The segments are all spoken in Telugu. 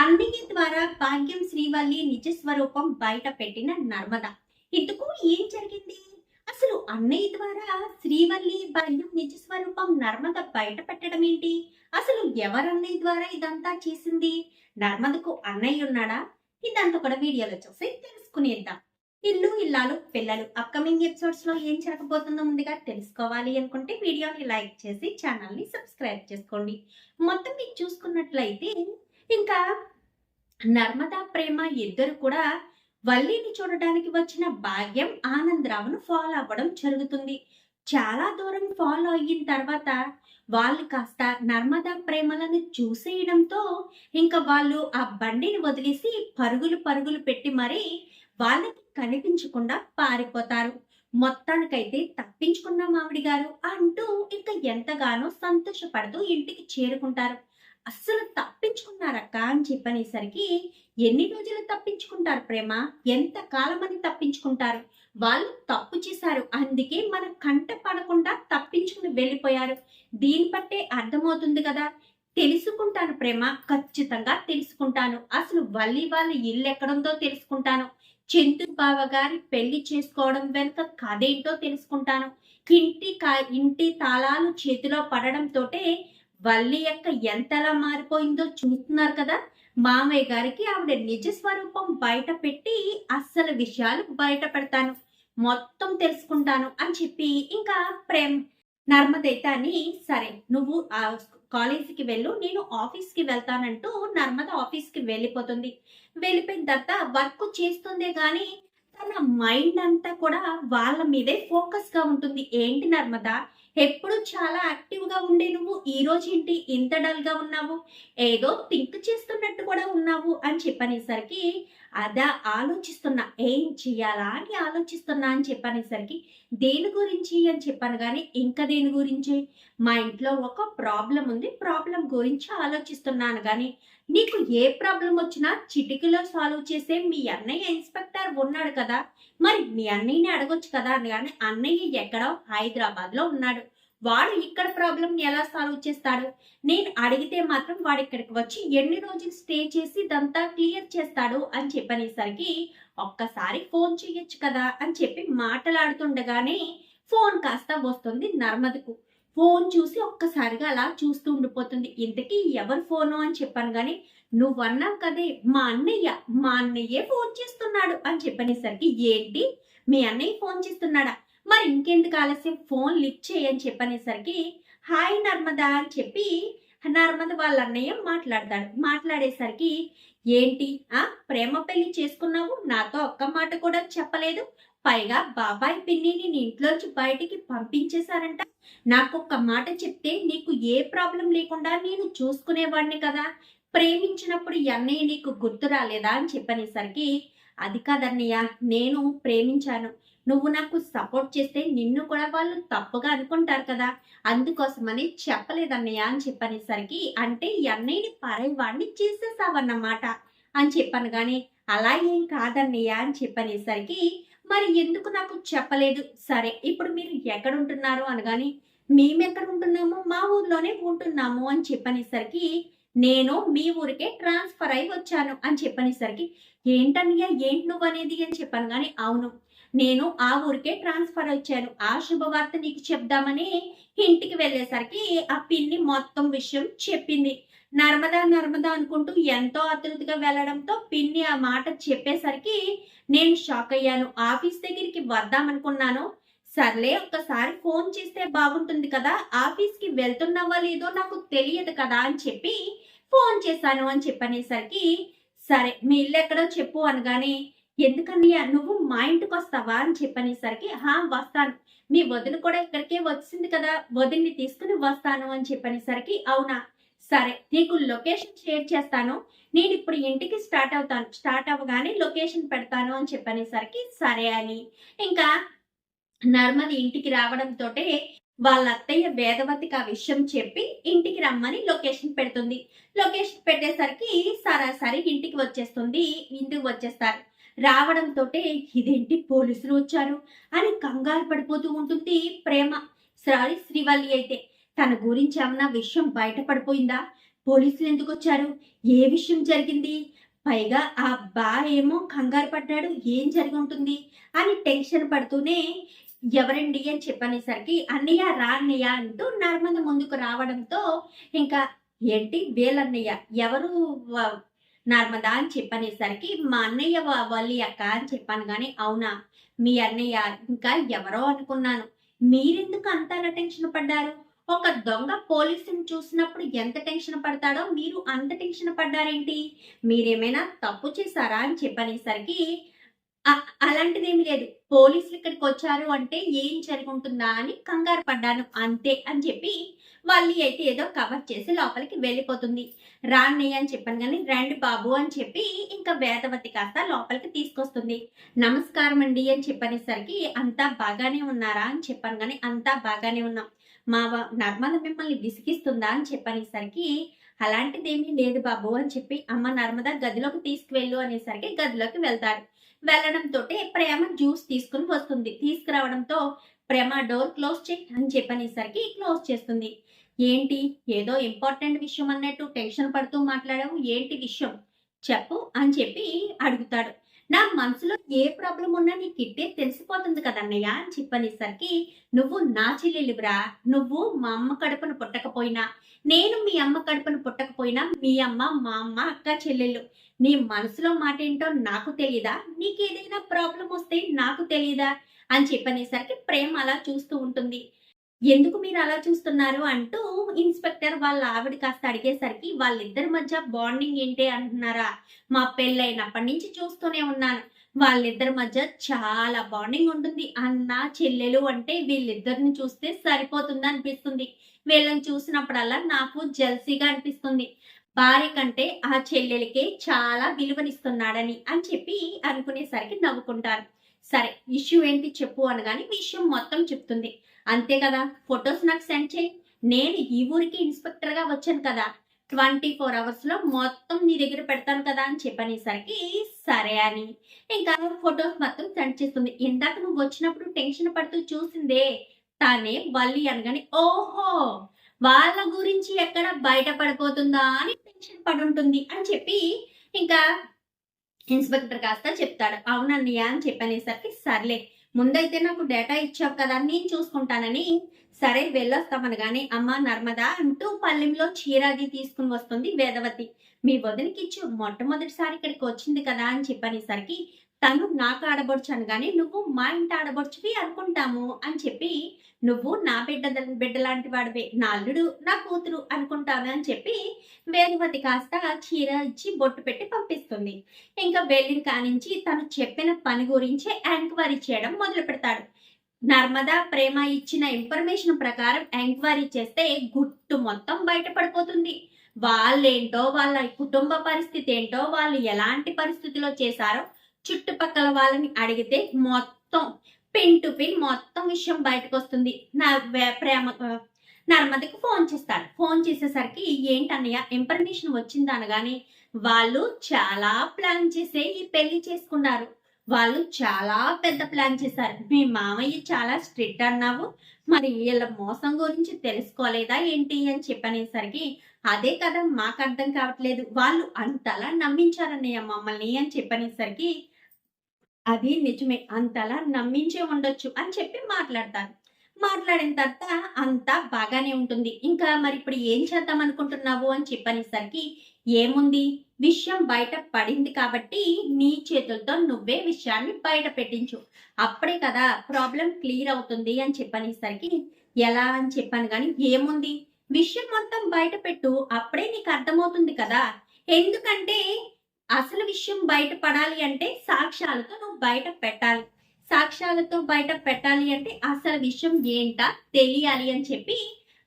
అన్నయ్య ద్వారా భాగ్యం శ్రీవల్లి నిజ స్వరూపం బయట పెట్టిన నర్మద. ఇందుకు ఏం జరిగింది? అసలు అన్నయ్య ద్వారా శ్రీవల్లి భాగ్యం నిజ స్వరూపం నర్మద బయట పెట్టడం ఏంటి? అసలు ఎవరన్నయ్య ద్వారా ఇదంతా చేసింది? నర్మదకు అన్నయ్య ఉన్నాడా? ఇదంతా కూడా వీడియోలో చూసి తెలుసుకునేద్దాం. ఇల్లు ఇల్లాలు పిల్లలు అప్కమింగ్ ఎపిసోడ్స్ లో ఏం జరగబోతుందో ముందుగా తెలుసుకోవాలి అనుకుంటే వీడియోని లైక్ చేసి ఛానల్ ని సబ్స్క్రైబ్ చేసుకోండి. మొత్తం మీకు చూసుకున్నట్లయితే ఇంకా నర్మదా ప్రేమ ఇద్దరు కూడా వల్లిని చూడడానికి వచ్చిన భాగ్యం ఆనందరావును ఫాలో అవ్వడం జరుగుతుంది. చాలా దూరం ఫాలో అయిన తర్వాత వాళ్ళు కాస్త నర్మదా ప్రేమలను చూసేయడంతో ఇంకా వాళ్ళు ఆ బండిని వదిలేసి పరుగులు పరుగులు పెట్టి మరీ వాళ్ళకి కనిపించకుండా పారిపోతారు. మొత్తానికైతే తప్పించుకున్న మామిడి గారు అంటూ ఇంకా ఎంతగానో సంతోషపడుతూ ఇంటికి చేరుకుంటారు. అస్సలు తప్పించుకున్నారక్క అని చెప్పనేసరికి, ఎన్ని రోజులు తప్పించుకుంటారు ప్రేమ, ఎంత కాలమని తప్పించుకుంటారు, వాళ్ళు తప్పు చేశారు అందుకే మన కంట పడకుండా తప్పించుకుని వెళ్ళిపోయారు. దీని బట్టే అర్థమవుతుంది కదా. తెలుసుకుంటాను ప్రేమ, ఖచ్చితంగా తెలుసుకుంటాను. అసలు వల్లి వాళ్ళ ఇల్లు ఎక్కడుందో తెలుసుకుంటాను. చందు బావ గారి పెళ్లి చేసుకోవడం వెనుక కథేంటో తెలుసుకుంటాను. ఇంటి తాళాలు చేతిలో పడడంతోటే వల్లి యొక్క ఎంతలా మారిపోయిందో చూస్తున్నారు కదా. మామయ్య గారికి ఆవిడ నిజ స్వరూపం బయట పెట్టి అస్సలు విషయాలు బయట పెడతాను, మొత్తం తెలుసుకుంటాను అని చెప్పి ఇంకా నర్మదైతే అని సరే నువ్వు ఆ కాలేజీకి వెళ్ళు, నేను ఆఫీస్కి వెళ్తానంటూ నర్మద ఆఫీస్కి వెళ్ళిపోతుంది. వెళ్ళిపోయిన తర్వాత వర్క్ చేస్తుందే గాని తన మైండ్ అంతా కూడా వాళ్ళ మీదే ఫోకస్ గా ఉంటుంది. ఏంటి నర్మద, ఎప్పుడు చాలా యాక్టివ్ గా ఉండే నువ్వు ఈ రోజు ఏంటి ఇంత డల్ గా ఉన్నావు, ఏదో థింక్ చేస్తున్నట్టు కూడా ఉన్నావు అని చెప్పనేసరికి, అదా ఆలోచిస్తున్నా ఏం చెయ్యాలా అని ఆలోచిస్తున్నా అని చెప్పనేసరికి, దేని గురించి అని చెప్పాను కానీ ఇంకా దేని గురించి, మా ఇంట్లో ఒక ప్రాబ్లం ఉంది, ప్రాబ్లం గురించి ఆలోచిస్తున్నాను కానీ నీకు ఏ ప్రాబ్లం వచ్చినా చిటికలో సాల్వ్ చేసే మీ అన్నయ్య ఇన్స్పెక్టర్ ఉన్నాడు కదా, మరి మీ అన్నయ్యని అడగొచ్చు కదా అని. కానీ అన్నయ్య ఎక్కడో హైదరాబాద్ లో ఉన్నాడు, వాడు ఇక్కడ ప్రాబ్లం ఎలా సాల్వ్ చేస్తాడు? నేను అడిగితే మాత్రం వాడు ఇక్కడికి వచ్చి ఎన్ని రోజులు స్టే చేసి ఇదంతా క్లియర్ చేస్తాడు అని చెప్పనేసరికి, ఒక్కసారి ఫోన్ చేయొచ్చు కదా అని చెప్పి మాట్లాడుతుండగానే ఫోన్ కాస్త వస్తుంది నర్మదకు. ఫోన్ చూసి ఒక్కసారిగా అలా చూస్తూ ఉండిపోతుంది. ఇంతకీ ఎవరు ఫోను అని చెప్పాను కానీ, నువ్వన్నావు కదే మా అన్నయ్యే ఫోన్ చేస్తున్నాడు అని చెప్పనేసరికి, ఏంటి మీ అన్నయ్య ఫోన్ చేస్తున్నాడా, మరి ఇంకెందుకు ఆలస్యం ఫోన్ లిఫ్ట్ చేయని చెప్పనేసరికి, హాయ్ నర్మదా అని చెప్పి నర్మద వాళ్ళ అన్నయ్య మాట్లాడతాడు. మాట్లాడేసరికి, ఏంటి ప్రేమ పెళ్లి చేసుకున్నావు, నాతో ఒక్క మాట కూడా చెప్పలేదు, పైగా బాబాయ్ పిన్నిని నీ ఇంట్లోంచి బయటికి పంపించేశారంట, నాకొక్క మాట చెప్తే నీకు ఏ ప్రాబ్లం లేకుండా నేను చూసుకునేవాడిని కదా, ప్రేమించినప్పుడు ఈ అన్నయ్య నీకు గుర్తు రాలేదా అని చెప్పనేసరికి, అది కాదన్నయ్య, నేను ప్రేమించాను, నువ్వు నాకు సపోర్ట్ చేస్తే నిన్ను కూడా వాళ్ళు తప్పుగా అనుకుంటారు కదా, అందుకోసమని చెప్పలేదన్నయ్య అని చెప్పనేసరికి, అంటే ఈ అన్నయ్యని పరైవాడిని చేసేసావన్నమాట అని చెప్పాను కానీ, అలా ఏం కాదన్నయ్య అని చెప్పనేసరికి, మరి ఎందుకు నాకు చెప్పలేదు? సరే ఇప్పుడు మీరు ఎక్కడ ఉంటున్నారు అనగాని, మేమెక్కడ ఉంటున్నాము, మా ఊర్లోనే ఉంటున్నాము అని చెప్పనేసరికి, నేను మీ ఊరికే ట్రాన్స్ఫర్ అయి వచ్చాను అని చెప్పనేసరికి, ఏంటన్నయ్య ఏంటి నువ్వు అనేది అని చెప్పాను కానీ, అవును నేను ఆ ఊరికే ట్రాన్స్ఫర్ వచ్చాను, ఆ శుభవార్త నీకు చెప్దామని ఇంటికి వెళ్ళేసరికి ఆ పిన్ని మొత్తం విషయం చెప్పింది. నర్మదా నర్మదా అనుకుంటూ ఎంతో ఆతృతగా వెళ్ళడంతో పిన్ని ఆ మాట చెప్పేసరికి నేను షాక్ అయ్యాను. ఆఫీస్ దగ్గరికి వద్దామనుకున్నాను, సర్లే ఒక్కసారి ఫోన్ చేస్తే బాగుంటుంది కదా, ఆఫీస్కి వెళ్తున్నావా లేదో నాకు తెలియదు కదా అని చెప్పి ఫోన్ చేశాను అని చెప్పనేసరికి, సరే మీ ఇల్లు ఎక్కడో చెప్పు అనగానే, ఎందుకన్నయ్య నువ్వు మా ఇంటికి వస్తావా అని చెప్పనేసరికి, వస్తాను, మీ వదిన కూడా ఇక్కడికే వచ్చింది కదా, వదిన్ని తీసుకుని వస్తాను అని చెప్పనేసరికి, అవునా సరే నీకు లొకేషన్ షేర్ చేస్తాను, నేను ఇప్పుడు ఇంటికి స్టార్ట్ అవ్వగానే లొకేషన్ పెడతాను అని చెప్పనేసరికి, సరే అని ఇంకా నర్మది ఇంటికి రావడంతో వాళ్ళ అత్తయ్య వేదవతికి ఆ విషయం చెప్పి ఇంటికి రమ్మని లొకేషన్ పెడుతుంది. లొకేషన్ పెట్టేసరికి సరాసరి ఇంటికి వచ్చేస్తారు. రావడంతో ఇదేంటి పోలీసులు వచ్చారు అని కంగారు పడిపోతూ ఉంటుంది శ్రీవల్లి అయితే. తన గురించి ఏమన్నా విషయం బయటపడిపోయిందా, పోలీసులు ఎందుకు వచ్చారు? ఏ విషయం జరిగింది? పైగా ఆ బా ఏమో కంగారు పడ్డాడు. ఏం జరిగి ఉంటుంది అని టెన్షన్ పడుతూనే ఎవరండి అని చెప్పనేసరికి అన్నయ్య రా అన్నయ్య అంటూ నర్మద ముందుకు రావడంతో ఇంకా ఏంటి వీళ్ళన్నయ్య ఎవరు నర్మదా అని చెప్పనేసరికి మా అన్నయ్య వల్లి అక్క అని చెప్పాను కానీ అవునా మీ అన్నయ్య ఇంకా ఎవరో అనుకున్నాను. మీరెందుకు అంతలా టెన్షన్ పడ్డారు? ఒక దొంగ పోలీసుని చూసినప్పుడు ఎంత టెన్షన్ పడతాడో మీరు అంత టెన్షన్ పడ్డారేంటి? మీరేమైనా తప్పు చేశారా అని చెప్పనేసరికి అలాంటిదేమీ లేదు. పోలీసులు ఇక్కడికి వచ్చారు అంటే ఏం జరుగుతుందా అని కంగారు పడ్డాను అంతే అని చెప్పి వాళ్ళు అయితే ఏదో కవర్ చేసి లోపలికి వెళ్ళిపోతుంది. రాన్నయ్య అని చెప్పాను కానీ రండి బాబు అని చెప్పి ఇంకా వేదవతి కాస్త లోపలికి తీసుకొస్తుంది. నమస్కారం అండి అని చెప్పనేసరికి అంతా బాగానే ఉన్నారా అని చెప్పాను కానీ అంతా బాగానే ఉన్నాం. మా నర్మద మిమ్మల్ని విసిగిస్తుందా అని చెప్పనేసరికి అలాంటిదేమీ లేదు బాబు అని చెప్పి అమ్మ నర్మద గదిలోకి తీసుకువెళ్ళు అనేసరికి గదిలోకి వెళ్తారు. వెళ్ళడంతో ప్రేమ జ్యూస్ తీసుకుని వస్తుంది. తీసుకురావడంతో ప్రేమ డోర్ క్లోజ్ చేయి అని చెప్పనేసరికి క్లోజ్ చేస్తుంది. ఏంటి ఏదో ఇంపార్టెంట్ విషయం అన్నట్టు టెన్షన్ పడుతూ మాట్లాడావు, ఏంటి విషయం చెప్పు అని చెప్పి అడుగుతాడు. నా మనసులో ఏ ప్రాబ్లం ఉన్నా నీకు ఇట్టే తెలిసిపోతుంది కదన్నయ్య అని చెప్పనేసరికి నువ్వు నా చెల్లెలివిరా, నువ్వు మా అమ్మ కడుపును పుట్టకపోయినా నేను మీ అమ్మ కడుపును పుట్టకపోయినా మీ అమ్మ మా అమ్మ అక్క చెల్లెళ్ళు. నీ మనసులో మాట ఏంటో నాకు తెలియదా? నీకేదైనా ప్రాబ్లం వస్తే నాకు తెలియదా అని చెప్పనేసరికి ప్రేమ అలా చూస్తూ ఉంటుంది. ఎందుకు మీరు అలా చూస్తున్నారు అంటూ ఇన్స్పెక్టర్ వాళ్ళ ఆవిడ కాస్త అడిగేసరికి వాళ్ళిద్దరి మధ్య బాండింగ్ ఏంటి అంటున్నారా? మా పెళ్ళైనప్పటి నుంచి చూస్తూనే ఉన్నాను. వాళ్ళిద్దరి మధ్య చాలా బాండింగ్ ఉంటుంది. అన్న చెల్లెలు అంటే వీళ్ళిద్దరిని చూస్తే సరిపోతుంది అనిపిస్తుంది. వీళ్ళని చూసినప్పుడల్లా నాకు జెల్సీగా అనిపిస్తుంది. భార్య కంటే ఆ చెల్లెలికే చాలా విలువనిస్తున్నాడని అని చెప్పి అనుకునేసరికి నవ్వుకుంటారు. సరే ఇష్యూ ఏంటి చెప్పు అనగానే విషయం మొత్తం చెప్తుంది. అంతే కదా, ఫొటోస్ నాకు సెండ్ చేయి. నేను ఈ ఊరికి ఇన్స్పెక్టర్ గా వచ్చాను కదా, 24 hours లో మొత్తం నీ దగ్గర పెడతాను కదా అని చెప్పనేసరికి సరే అని ఇంకా ఫొటోస్ మొత్తం సెండ్ చేస్తుంది. ఇందాక నువ్వు వచ్చినప్పుడు టెన్షన్ పడుతూ చూసిందే తానే వల్లి అనగానే ఓహో వాళ్ళ గురించి ఎక్కడ బయటపడిపోతుందా అని టెన్షన్ పడి ఉంటుంది అని చెప్పి ఇంకా ఇన్స్పెక్టర్ కాస్త చెప్తాడు. అవునన్నయ్య అని చెప్పనేసరికి సర్లే ముందైతే నాకు డేటా ఇచ్చావు కదా నేను చూసుకుంటానని సరే వెళ్ళొస్తామనగానే అమ్మ నర్మదా అంటూ పల్లెంలో చీరాది తీసుకుని వస్తుంది వేదవతి. మీ వదినకి ఇచ్చి మొట్టమొదటిసారి ఇక్కడికి వచ్చింది కదా అని చెప్పనేసరికి తను నాకు ఆడబొడుచు అనగానే నువ్వు మా ఇంటి ఆడబొడుచువి అనుకుంటాము అని చెప్పి నువ్వు నా బిడ్డ లాంటి వాడివే, నా అల్లుడు నా కూతురు అనుకుంటాను అని చెప్పి వేదవతి కాస్త చీర ఇచ్చి బొట్టు పెట్టి పంపిస్తుంది. ఇంకా వెళ్ళిన కానించి తను చెప్పిన పని గురించి ఎంక్వైరీ చేయడం మొదలు పెడతాడు. నర్మదా ప్రేమ ఇచ్చిన ఇన్ఫర్మేషన్ ప్రకారం ఎంక్వైరీ చేస్తే గుట్టు మొత్తం బయటపడిపోతుంది. వాళ్ళేంటో వాళ్ళ కుటుంబ పరిస్థితి ఏంటో వాళ్ళు ఎలాంటి పరిస్థితిలో చేశారో చుట్టుపక్కల వాళ్ళని అడిగితే మొత్తం పిన్ టు పిన్ మొత్తం విషయం బయటకు వస్తుంది. ప్రేమ నర్మదకి ఫోన్ చేస్తాడు. ఫోన్ చేసేసరికి ఏంటన్నయ్య ఇన్ఫర్మేషన్ వచ్చింది అనగానే వాళ్ళు చాలా ప్లాన్ చేసే ఈ పెళ్లి చేసుకున్నారు. వాళ్ళు చాలా పెద్ద ప్లాన్ చేశారు. మీ మామయ్య చాలా స్ట్రిక్ట్ అన్నావు, మరి వీళ్ళ మోసం గురించి తెలుసుకోలేదా ఏంటి అని చెప్పనేసరికి అదే కదా మాకు అర్థం కావట్లేదు, వాళ్ళు అంతలా నమ్మించారన్నయ్య మమ్మల్ని అని చెప్పనేసరికి అది నిజమే అంతలా నమ్మించే ఉండొచ్చు అని చెప్పి మాట్లాడతారు. మాట్లాడిన తర్వాత అంతా బాగానే ఉంటుంది. ఇంకా మరి ఇప్పుడు ఏం చేద్దాం అనుకుంటున్నావు అని చెప్పనేసరికి ఏముంది విషయం బయట పడింది కాబట్టి నీ చేతులతో నువ్వే విషయాన్ని బయట పెట్టించు, అప్పుడే కదా ప్రాబ్లం క్లియర్ అవుతుంది అని చెప్పనేసరికి ఎలా అని చెప్పాను కానీ ఏముంది విషయం మొత్తం బయట పెట్టు, అప్పుడే నీకు అర్థమవుతుంది కదా. ఎందుకంటే అసలు విషయం బయట పడాలి అంటే సాక్ష్యాలతో నువ్వు బయట పెట్టాలి. సాక్ష్యాలతో బయట పెట్టాలి అంటే అసలు విషయం ఏంటా తెలియాలి అని చెప్పి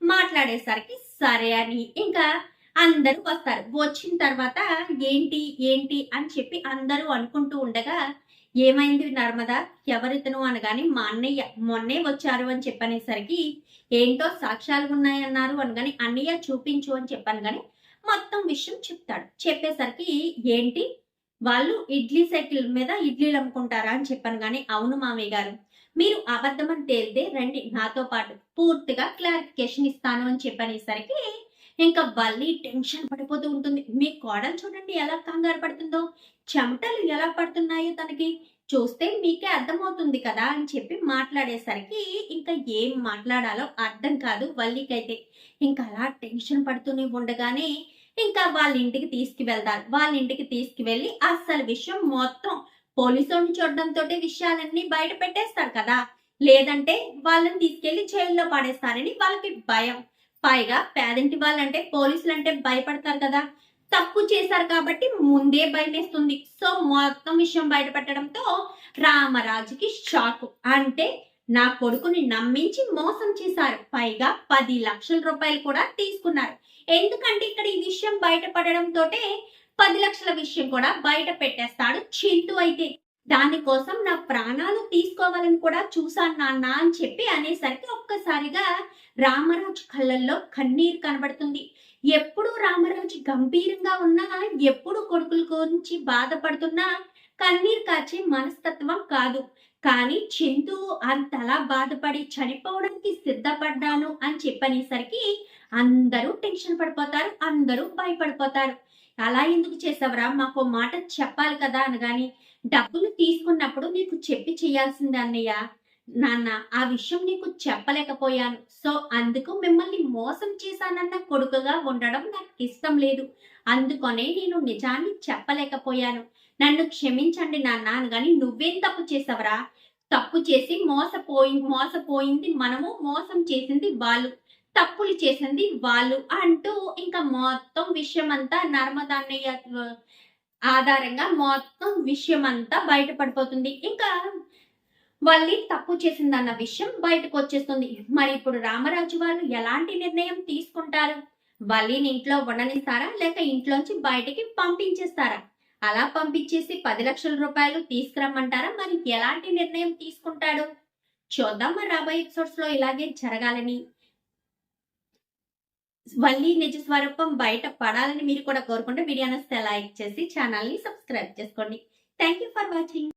మాట్లాడేసరికి సరే అని ఇంకా అందరూ వస్తారు. వచ్చిన తర్వాత ఏంటి ఏంటి అని చెప్పి అందరూ అనుకుంటూ ఉండగా ఏమైంది నర్మదా ఎవరితను అనగానే మా అన్నయ్య మొన్నే వచ్చారు అని చెప్పనేసరికి ఏంటో సాక్ష్యాలు ఉన్నాయన్నారు అనగానే అన్నయ్య చూపించు అని చెప్పాను కానీ మొత్తం విషయం చెప్తాడు. చెప్పేసరికి ఏంటి వాళ్ళు ఇడ్లీ సైకిల్ మీద ఇడ్లీలు అమ్ముకుంటారా అని చెప్పాను కానీ అవును మామయ్య గారు, మీరు అబద్ధం అని తేలితే రండి నాతో పాటు పూర్తిగా క్లారిఫికేషన్ ఇస్తాను అని చెప్పనేసరికి ఇంకా వల్లి టెన్షన్ పడిపోతూ ఉంటుంది. మీ కోడలు చూడండి ఎలా కంగారు పడుతుందో, చెమటలు ఎలా పడుతున్నాయో తనకి చూస్తే మీకే అర్థమవుతుంది కదా అని చెప్పి మాట్లాడేసరికి ఇంకా ఏం మాట్లాడాలో అర్థం కాదు వల్లికైతే. ఇంకా అలా టెన్షన్ పడుతూనే ఉండగానే ఇంకా వాళ్ళ ఇంటికి తీసుకువెళ్తారు. వాళ్ళ ఇంటికి తీసుకువెళ్ళి అసలు విషయం మొత్తం పోలీసోడిని చూడడంతోటే విషయాలన్నీ బయట పెట్టేస్తారు కదా! లేదంటే వాళ్ళని తీసుకెళ్లి జైల్లో పడేస్తారని వాళ్ళకి భయం. పైగా పేదింటి వాళ్ళంటే పోలీసులంటే భయపడతారు కదా! తప్పు చేశారు కాబట్టి ముందే భయమేస్తుంది. సో మొత్తం విషయం బయట పెట్టడంతో రామరాజుకి షాకు. అంటే నా కొడుకుని నమ్మించి మోసం చేశారు. పైగా 10 లక్షల రూపాయలు కూడా తీసుకున్నారు. ఎందుకంటే ఇక్కడ ఈ విషయం బయటపడడంతోటే 10 లక్షల విషయం కూడా బయట పెట్టేస్తాడు చింటూ అయితే. దానికోసం నా ప్రాణాలు తీసుకోవాలని కూడా చూశాను నాన్న అని చెప్పి అనేసరికి ఒక్కసారిగా రామరాజు కళ్ళల్లో కన్నీరు కనబడుతుంది. ఎప్పుడు రామరాజు గంభీరంగా ఉన్నా, ఎప్పుడు కొడుకుల గురించి బాధపడుతున్నా కన్నీరు కార్చే మనస్తత్వం కాదు. కానీ చింటూ అంతలా బాధపడి చనిపోవడానికి సిద్ధపడ్డాను అని చెప్పనేసరికి అందరూ టెన్షన్ పడిపోతారు. అందరూ భయపడిపోతారు. అలా ఎందుకు చేసావురా? మాకు మాట చెప్పాలి కదా అనగాని, డబ్బులు తీసుకున్నప్పుడు నీకు చెప్పి చేయాల్సిందే అన్నయ్య. నాన్న ఆ విషయం నీకు చెప్పలేకపోయాను. సో అందుకు మిమ్మల్ని మోసం చేశానన్న కొడుకుగా ఉండడం నాకు ఇష్టం లేదు. అందుకనే నేను నిజాన్ని చెప్పలేకపోయాను. నన్ను క్షమించండి నాన్న అనగాని, నువ్వేం తప్పు చేసావరా? తప్పు చేసి మోసపోయింది మనము, మోసం చేసింది వాళ్ళు, తప్పులు చేసింది వాళ్ళు అంటూ ఇంకా మొత్తం విషయం అంతా నర్మదాన్నయ్య ఆధారంగా మొత్తం విషయం అంతా బయటపడిపోతుంది. ఇంకా వల్లి తప్పు చేసిందన్న విషయం బయటకు వచ్చేస్తుంది. మరి ఇప్పుడు రామరాజు వాళ్ళు ఎలాంటి నిర్ణయం తీసుకుంటారు? వల్లిని ఇంట్లో ఉండనిస్తారా, లేక ఇంట్లోంచి బయటికి పంపించేస్తారా? అలా పంపించేసి 10 లక్షల రూపాయలు తీసుకురమ్మంటారా? మరి ఎలాంటి నిర్ణయం తీసుకుంటాడు? చూద్దాం. మరి రాబోయే ఎపిసోడ్స్ లో ఇలాగే జరగాలని, వల్లి నిజ స్వరూపం బయట పడాలని మీరు కూడా కోరుకుంటే వీడియో నచ్చితే లైక్ చేసి ఛానల్ ని సబ్స్క్రైబ్ చేసుకోండి. Thank you for watching.